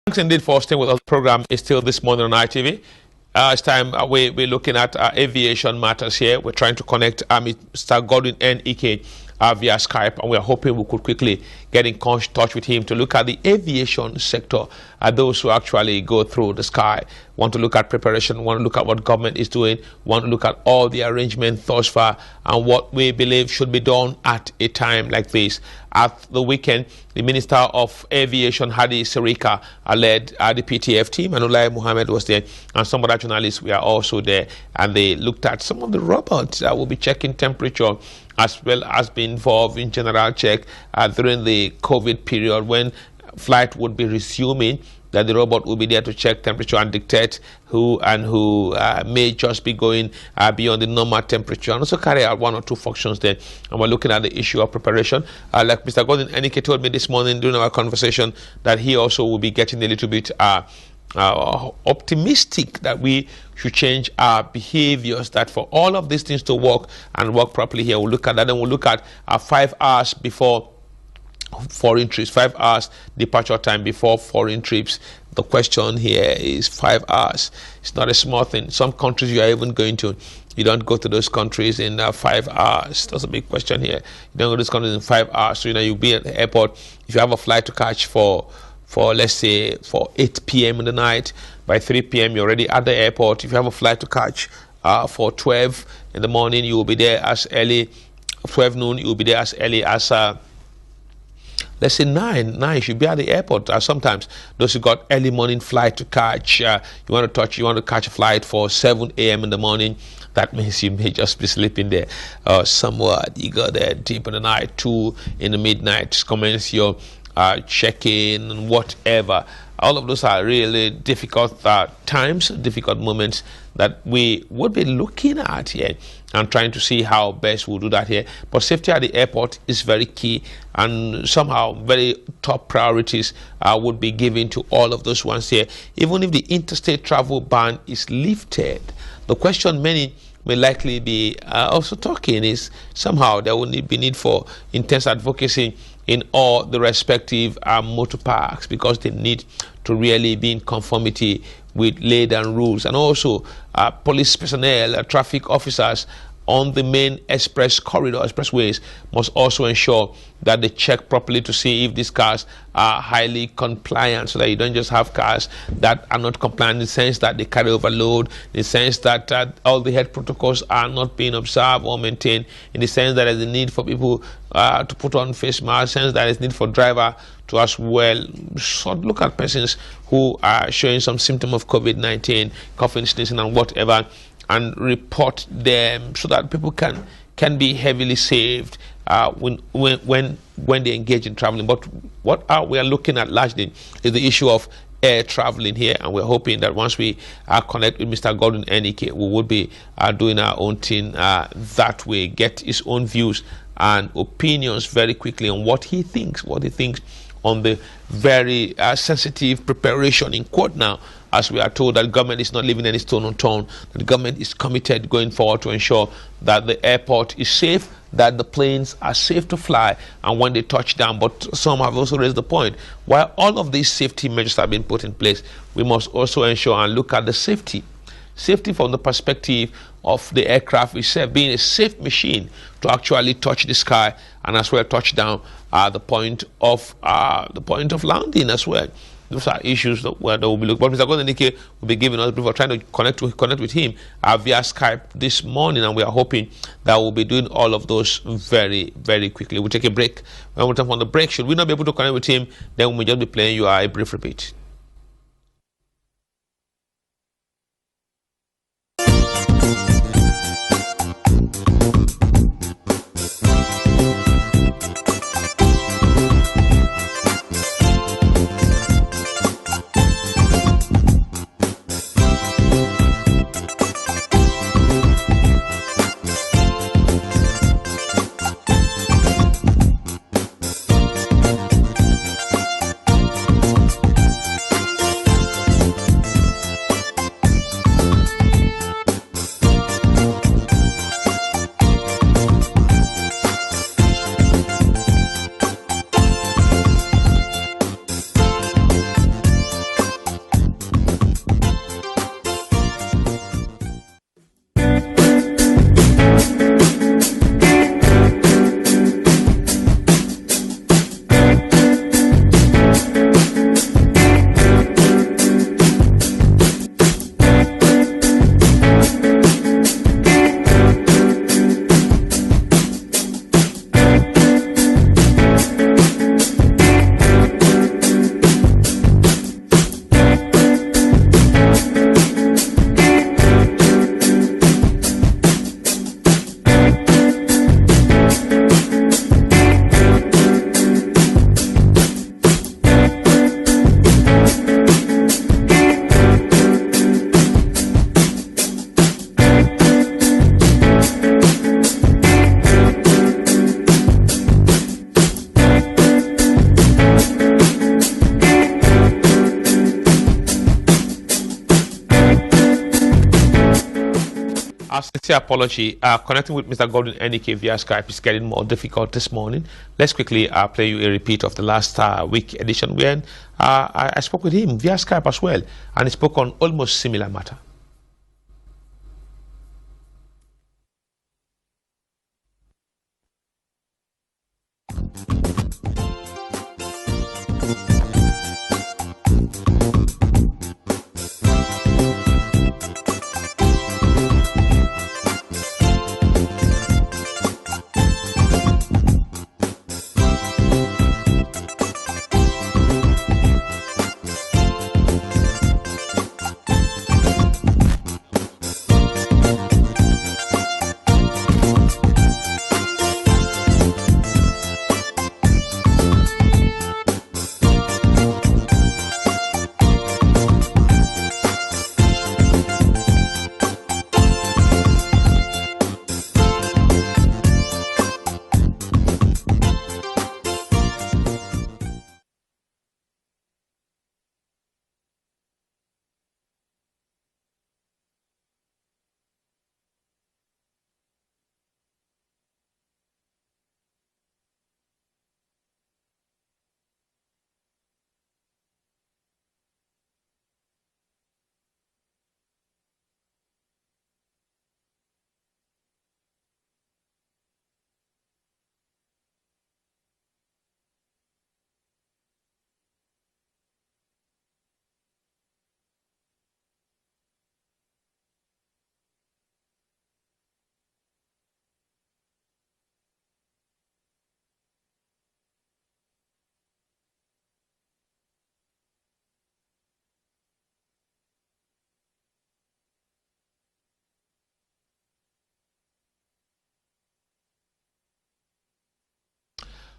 Thanks indeed for staying with us. The program is still this morning on ITV. It's time we're looking at aviation matters here. We're trying to connect Mr. Gordon N. Ike via Skype, and we're hoping we could quickly get in touch with him to look at the aviation sector. Those who actually go through the sky want to look at preparation, want to look at what government is doing, want to look at all the arrangements thus far and what we believe should be done at a time like this. At the weekend, the Minister of Aviation, Hadi Sirika, led the PTF team, and Ulai Muhammad was there, and some other journalists were also there, and they looked at some of the robots that will be checking temperature, as well as being involved in general check during the COVID period when flight would be resuming, that the robot will be there to check temperature and dictate who may just be going beyond the normal temperature, and also carry out one or two functions there. And we're looking at the issue of preparation. Like Mr. Gordon Enike told me this morning during our conversation, that he also will be getting a little bit optimistic that we should change our behaviors, that for all of these things to work and work properly here, we'll look at that, and we'll look at 5 hours before foreign trips, 5 hours departure time before foreign trips. The question here is 5 hours. It's not a small thing. Some countries you are even going to, you don't go to those countries in 5 hours. That's a big question here. You don't go to those countries in 5 hours. So you'll be at the airport. If you have a flight to catch for let's say for 8 p.m. in the night, by 3 p.m. you're already at the airport. If you have a flight to catch for 12 in the morning, you will be there as early 12 noon. You will be there as early as let's say 9 you should be at the airport. Sometimes those who got early morning flight to catch, you want to catch a flight for 7 a.m. in the morning. That means you may just be sleeping there somewhere. You go there deep in the night, 2 in the midnight, commence your check-in and whatever. All of those are really difficult times, difficult moments that we would be looking at here and trying to see how best we'll do that here. But safety at the airport is very key, and somehow very top priorities would be given to all of those ones here. Even if the interstate travel ban is lifted, the question many may likely be also talking is somehow there will be need for intense advocacy in all the respective motor parks, because they need to really be in conformity with laid down rules, and also police personnel, traffic officers on the main expressways must also ensure that they check properly to see if these cars are highly compliant, so that you don't just have cars that are not compliant in the sense that they carry overload, in the sense that all the health protocols are not being observed or maintained, in the sense that there's a need for people to put on face masks, in the sense that there's need for driver to as well look at persons who are showing some symptom of COVID-19, coughing, sneezing and whatever, and report them so that people can be heavily saved when they engage in traveling. But what we are looking at largely is the issue of air traveling here, and we're hoping that once we connect with Mr. Gordon Enike, we would be doing our own thing that way, get his own views and opinions very quickly on what he thinks on the very sensitive preparation in quote now, as we are told that government is not leaving any stone unturned, that the government is committed going forward to ensure that the airport is safe, that the planes are safe to fly and when they touch down. But some have also raised the point, while all of these safety measures have been put in place, we must also ensure and look at the safety from the perspective of the aircraft itself being a safe machine to actually touch the sky and as well touch down the point of landing as well. Those are issues that will be looked. But Mr. Gordon Enike will be giving us a brief. We're trying to connect with him via Skype this morning, and we are hoping that we'll be doing all of those very, very quickly. We'll take a break. When we come on the break, should we not be able to connect with him, then we'll just be playing you a brief repeat. Our sincere apology. Connecting with Mr. Gordon Enike via Skype is getting more difficult this morning. Let's quickly play you a repeat of the last week edition when I spoke with him via Skype as well, and he spoke on almost similar matter.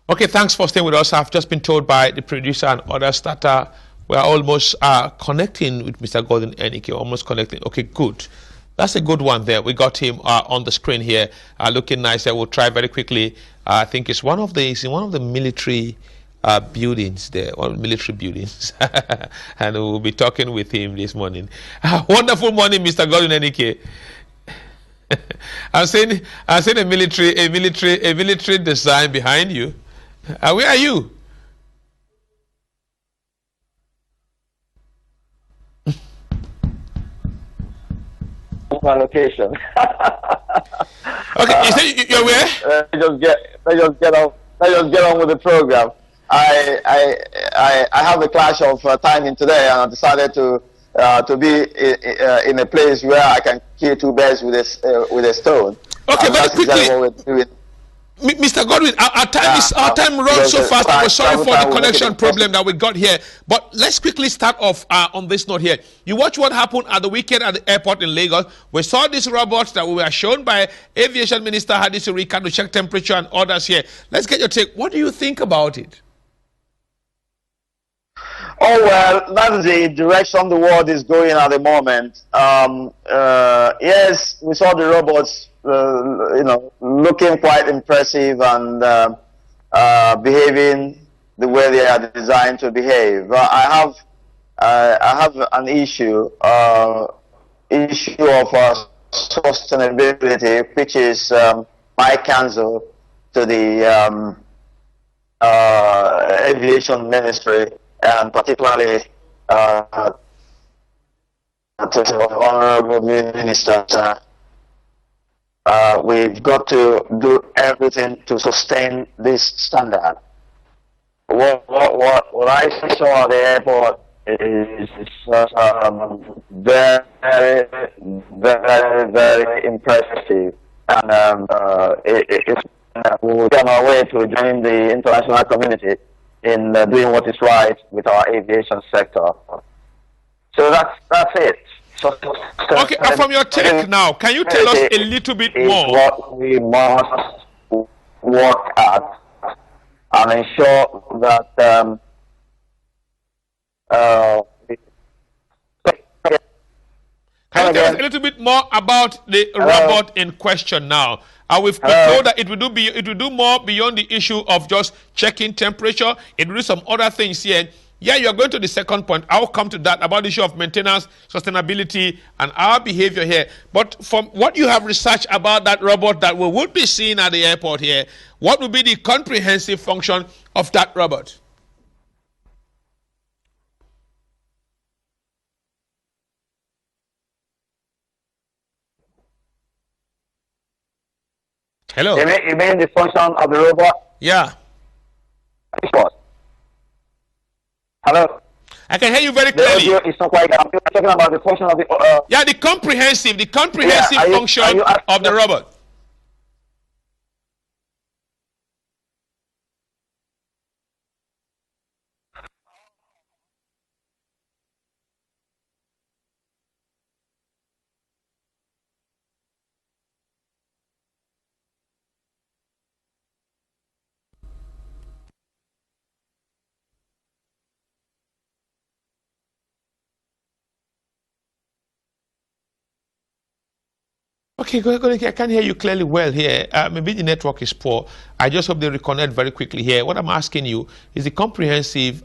Okay, thanks for staying with us. I've just been told by the producer and others that we're almost connecting with Mr. Gordon Enike, almost connecting. Okay, good. That's a good one there. We got him on the screen here, looking nice. I will try very quickly. I think it's one of the military buildings there, one of the military buildings, and we'll be talking with him this morning. Wonderful morning, Mr. Gordon Enike. I'm saying a military design behind you. Where are you? My location. Okay, you say you're where? Let's just get on with the program. I have a clash of timing today, and I decided to be in a place where I can kill two birds with a stone. Okay, very quickly. Exactly what we're doing. Mr. Godwin, our time runs so fast. We're sorry for the connection problem that we got here. But let's quickly start off on this note here. You watch what happened at the weekend at the airport in Lagos. We saw these robots that we were shown by Aviation Minister Hadisi Rika to check temperature and others here. Let's get your take. What do you think about it? Oh, well, that's the direction the world is going at the moment. Yes, we saw the robots, looking quite impressive and behaving the way they are designed to behave. I have an issue of sustainability, which is my counsel to the Aviation Ministry, and particularly to the honorable ministers. We've got to do everything to sustain this standard. What I saw at the airport is very impressive, and we're on our way to join the international community in doing what is right with our aviation sector. So that's it. Okay, from your take now, can you tell us a little bit more? What we must work at and ensure that can you tell us a little bit more about the robot in question now? We've been told that it will do more beyond the issue of just checking temperature. It will do some other things here. Yeah, you are going to the second point. I'll come to that about the issue of maintenance, sustainability, and our behavior here. But from what you have researched about that robot that we would be seeing at the airport here, what would be the comprehensive function of that robot? Hello? You mean the function of the robot? Yeah. Hello? I can hear you very The clearly. audio is not quite. I'm talking about the function of the. Yeah, the comprehensive Yeah, function of the robot. Okay, go ahead. I can't hear you clearly well here. Maybe the network is poor. I just hope they reconnect very quickly here. What I'm asking you is the comprehensive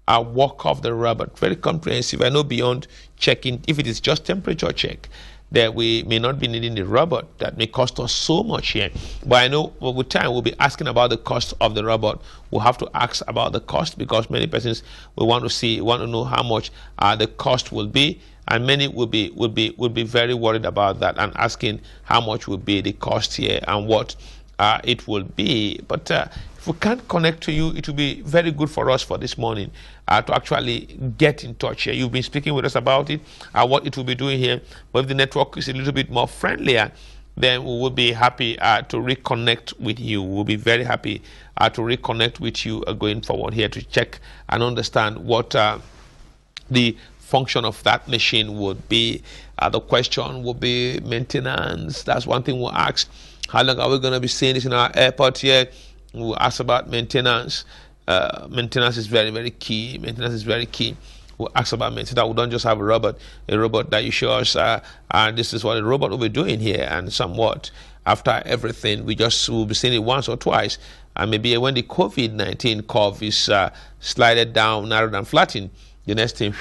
work of the robot. Very comprehensive. I know beyond checking, if it is just temperature check, that we may not be needing the robot. That may cost us so much here. But I know with time we'll be asking about the cost of the robot. We'll have to ask about the cost because many persons will want to know how much the cost will be. And many will be very worried about that and asking how much will be the cost here and what it will be. But if we can't connect to you, it will be very good for us for this morning to actually get in touch here. You've been speaking with us about it, what it will be doing here. But if the network is a little bit more friendlier, then we will be happy to reconnect with you. We'll be very happy to reconnect with you going forward here to check and understand what the function of that machine would be. The question would be maintenance. That's one thing we'll ask. How long are we going to be seeing this in our airport here? We'll ask about maintenance. Maintenance is very, very key. Maintenance is very key. We'll ask about maintenance. We don't just have a robot that you show us, and this is what the robot will be doing here, and somewhat after everything, will be seeing it once or twice. And maybe when the COVID-19 curve is slided down rather than flattened, the next thing,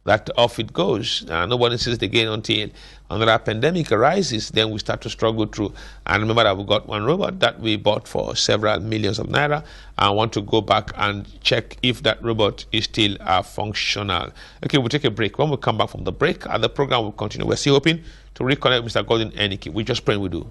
that off it goes. Nobody sees it again until another pandemic arises. Then we start to struggle through. And remember that we got one robot that we bought for several millions of naira. I want to go back and check if that robot is still functional. Okay, we'll take a break. When we come back from the break, the program will continue. We're still hoping to reconnect Mr. Golden Enike. We just pray we do.